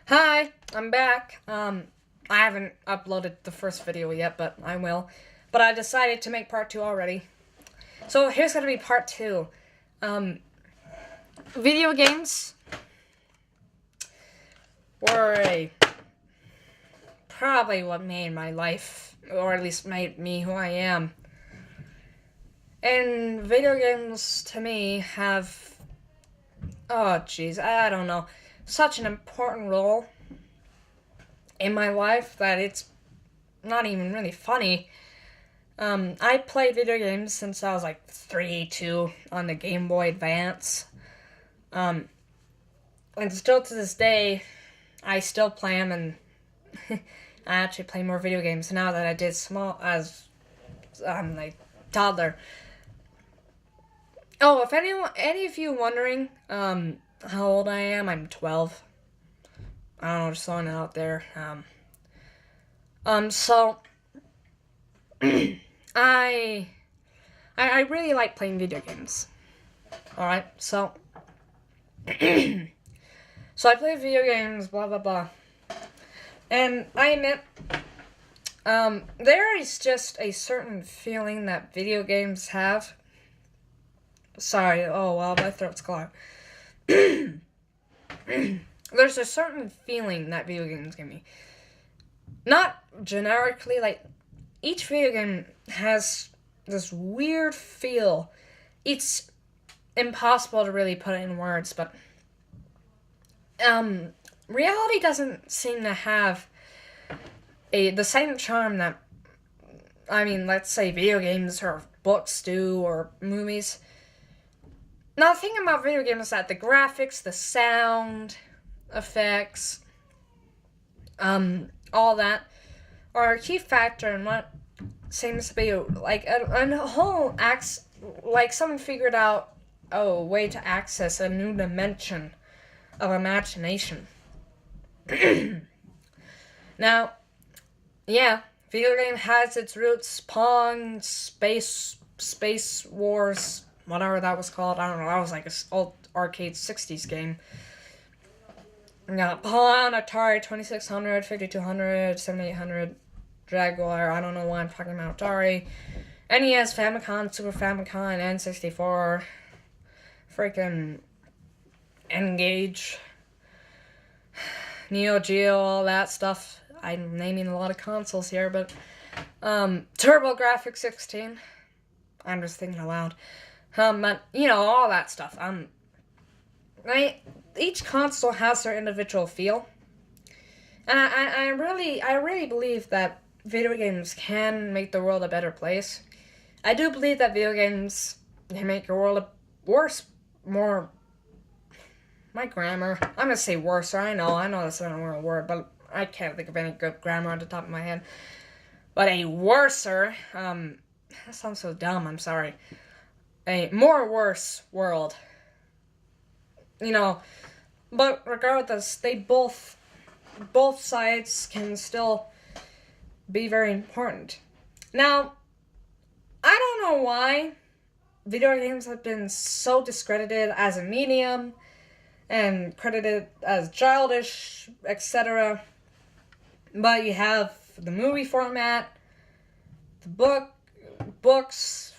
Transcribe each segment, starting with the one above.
Hi, I'm back. I haven't uploaded the first video yet, but I will. But I decided to make part 2 already. So here's gonna be part 2. Video games were probably what made my life, or at least made me who I am. And video games, to me, have, I don't know, such an important role in my life that it's not even really funny. I played video games since I was like 3, 2 on the Game Boy Advance. And still to this day, I still play them, and I actually play more video games now than I did as like toddler. Oh, if any of you wondering, how old I am, I'm 12. I don't know, just throwing it out there. So I really like playing video games. All right, so so I play video games, blah blah blah, and I admit, there is just a certain feeling that video games have. Sorry, oh wow, my throat's clogged. There's a certain feeling that video games give me. Not generically, like, each video game has this weird feel. It's impossible to really put it in words, but reality doesn't seem to have the same charm that, let's say video games or books do, or movies. Now, the thing about video games is that the graphics, the sound effects, all that are a key factor in what seems to be like a whole like someone figured out a way to access a new dimension of imagination. Now, yeah, video game has its roots. Pong, Space Wars, whatever that was called. I don't know. That was like an old arcade 60s game. Yeah, Pong, Atari 2600, 5200, 7800, Jaguar. I don't know why I'm talking about Atari. NES, Famicom, Super Famicom, N64, freaking N-Gage, Neo Geo, all that stuff. I'm naming a lot of consoles here, but TurboGrafx 16. I'm just thinking aloud. But, all that stuff. Each console has their individual feel. And I really believe that video games can make the world a better place. I do believe that video games can make your world more... My grammar. I'm going to say worse. I know that's not a real word, but I can't think of any good grammar on the top of my head. But a worser, that sounds so dumb, I'm sorry. A more worse world. But regardless, they both sides can still be very important. Now, I don't know why video games have been so discredited as a medium and credited as childish, etc. But you have the movie format, the books,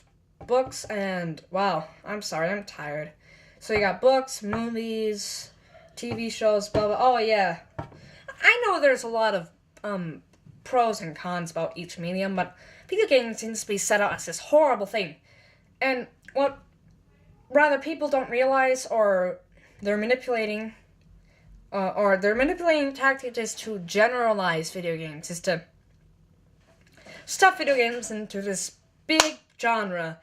and wow, I'm sorry, I'm tired. So you got books, movies, TV shows, blah blah. Oh yeah, I know there's a lot of pros and cons about each medium, but video games seems to be set out as this horrible thing. And what rather people don't realize, or they're manipulating tactics is to generalize video games, is to stuff video games into this big genre.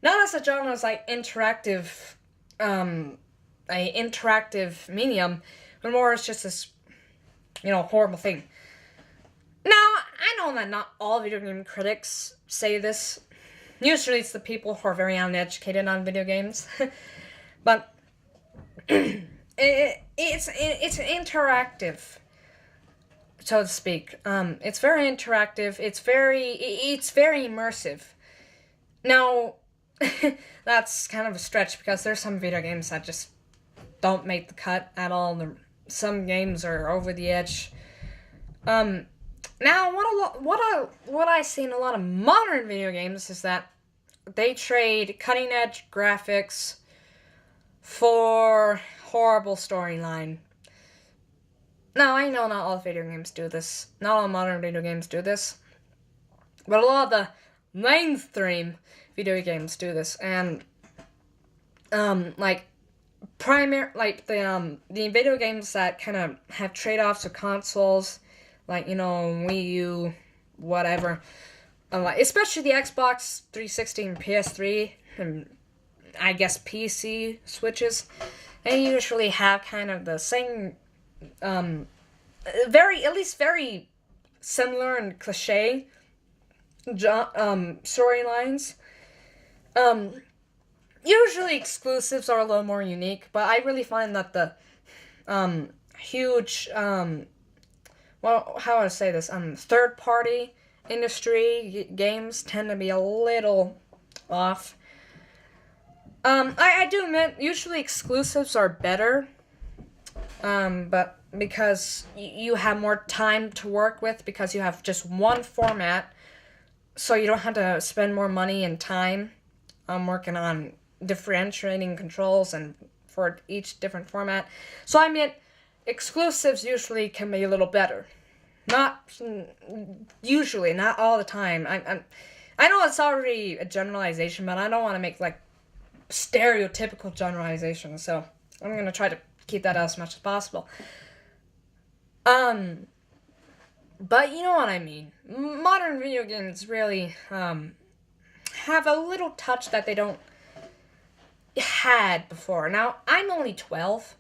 Not as a genre as like interactive, a interactive medium, but more as just this, horrible thing. Now, I know that not all video game critics say this. Usually it's the people who are very uneducated on video games. But it's interactive, so to speak. It's very interactive. It's very immersive. Now, that's kind of a stretch because there's some video games that just don't make the cut at all. They're some games are over the edge. Now, what I see in a lot of modern video games is that they trade cutting edge graphics for horrible storyline. Now, I know not all video games do this. Not all modern video games do this. But a lot of the mainstream video games do this. And, the video games that kind of have trade-offs with consoles, like, Wii U, whatever. Especially the Xbox 360 and PS3, and I guess PC Switches. They usually have kind of the same, very similar and cliche storylines. Usually exclusives are a little more unique, but I really find that the huge, how do I say this, third-party industry games tend to be a little off. I do admit, usually exclusives are better, but because you have more time to work with, because you have just one format, so you don't have to spend more money and time working on differentiating controls and for each different format. So I mean, exclusives usually can be a little better. Not usually, not all the time. I know it's already a generalization, but I don't want to make stereotypical generalizations, so I'm gonna try to keep that as much as possible. But you know what I mean. Modern video games really have a little touch that they don't had before. Now, I'm only 12.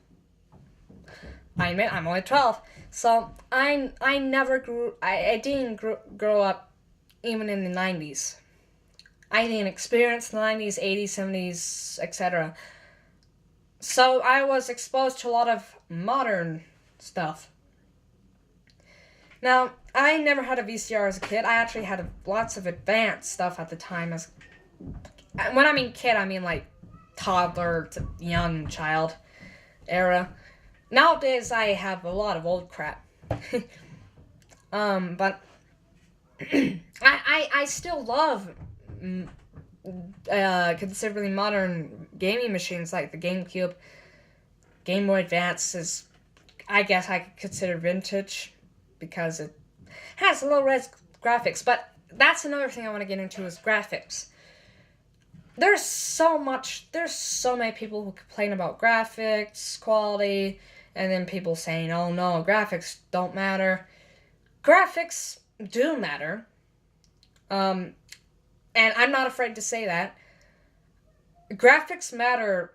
I admit I'm only 12. So I didn't grow up even in the 90s. I didn't experience the 90s, 80s, 70s, etc. So I was exposed to a lot of modern stuff. Now, I never had a VCR as a kid. I actually had lots of advanced stuff at the time. When I mean kid, I mean toddler to young child era. Nowadays, I have a lot of old crap. But I still love considerably modern gaming machines like the GameCube. Game Boy Advance is, I guess I could consider vintage because it has low-res graphics. But that's another thing I want to get into is graphics. There's so many people who complain about graphics quality, and then people saying, oh no, graphics don't matter. Graphics do matter. And I'm not afraid to say that. Graphics matter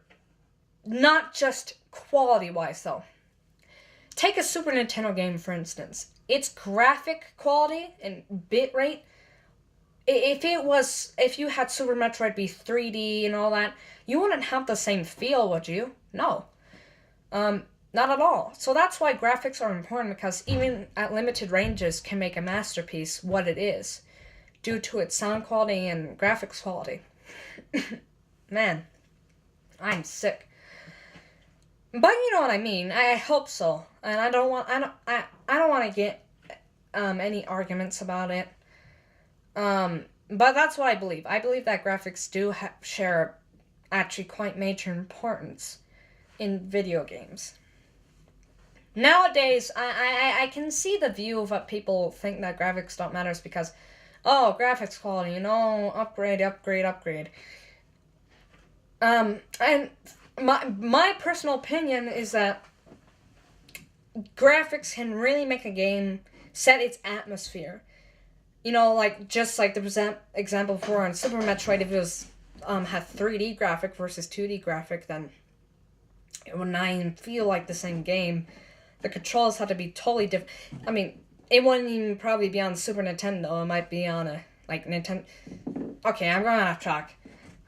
not just quality-wise, though. Take a Super Nintendo game, for instance. Its graphic quality and bitrate, if you had Super Metroid be 3D and all that, you wouldn't have the same feel, would you? No. Not at all. So that's why graphics are important, because even at limited ranges can make a masterpiece what it is, due to its sound quality and graphics quality. Man, I'm sick. But you know what I mean. I hope so, and I don't want to get any arguments about it. But that's what I believe. I believe that graphics do share actually quite major importance in video games. Nowadays, I can see the view of what people think that graphics don't matter because, oh, graphics quality, upgrade. And my personal opinion is that graphics can really make a game set its atmosphere. Just like the example before on Super Metroid, if it was had 3D graphic versus 2D graphic, then it would not even feel like the same game. The controls had to be totally different. I mean, it wouldn't even probably be on Super Nintendo. It might be on a Nintendo. Okay, I'm going off track,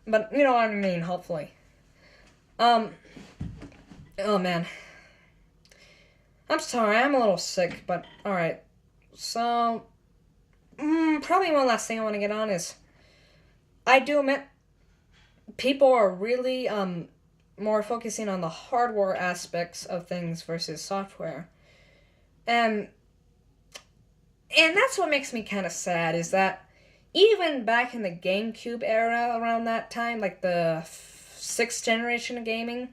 but you know what I mean. Hopefully. Oh man, I'm sorry. I'm a little sick, but all right. So, probably one last thing I want to get on is, I do admit, people are really more focusing on the hardware aspects of things versus software. And that's what makes me kind of sad, is that even back in the GameCube era, around that time, like the sixth generation of gaming,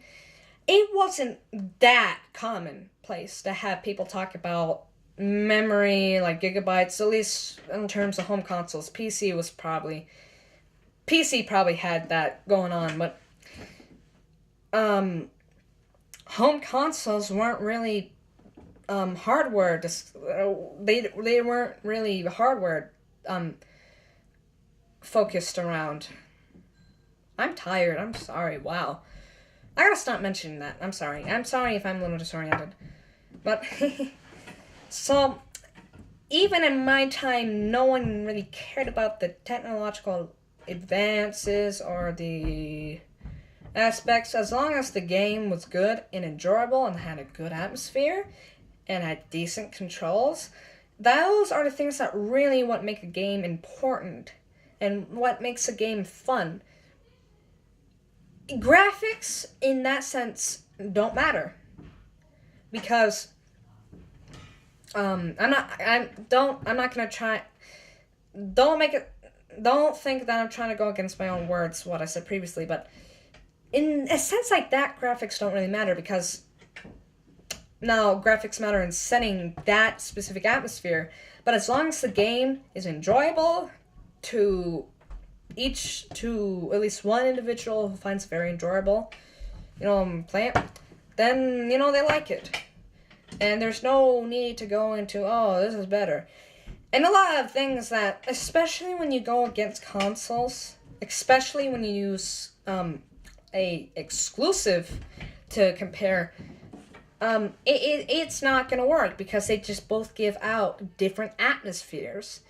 it wasn't that commonplace to have people talk about memory, like gigabytes, at least in terms of home consoles. PC probably had that going on, but home consoles weren't really hardware. They weren't really hardware focused around. I'm tired. I'm sorry. Wow. I gotta stop mentioning that. I'm sorry. I'm sorry if I'm a little disoriented. But, so, even in my time, no one really cared about the technological advances or the aspects. As long as the game was good and enjoyable and had a good atmosphere and had decent controls, those are the things that really what make a game important and what makes a game fun. Graphics, in that sense, don't matter, because I'm not gonna try. Don't think that I'm trying to go against my own words, what I said previously, but in a sense like that, graphics don't really matter, because now graphics matter in setting that specific atmosphere, but as long as the game is enjoyable to at least one individual who finds it very enjoyable, play it, then, they like it. And there's no need to go into, oh, this is better. And a lot of things that, especially when you go against consoles, especially when you use a exclusive to compare, it's not going to work, because they just both give out different atmospheres.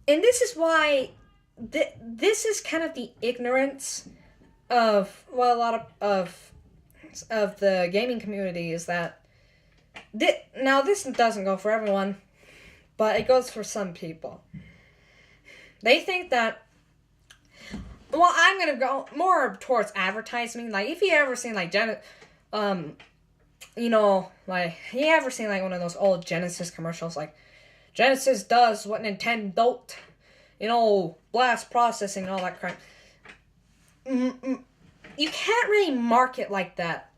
And this is why this is kind of the ignorance of, well, a lot of the gaming community, is that now this doesn't go for everyone, but it goes for some people. They think that, well, I'm gonna go more towards advertising. Like, if you ever seen like like, you ever seen like one of those old Genesis commercials, like, Genesis does what Nintendo don't, blast processing and all that crap. You can't really market like that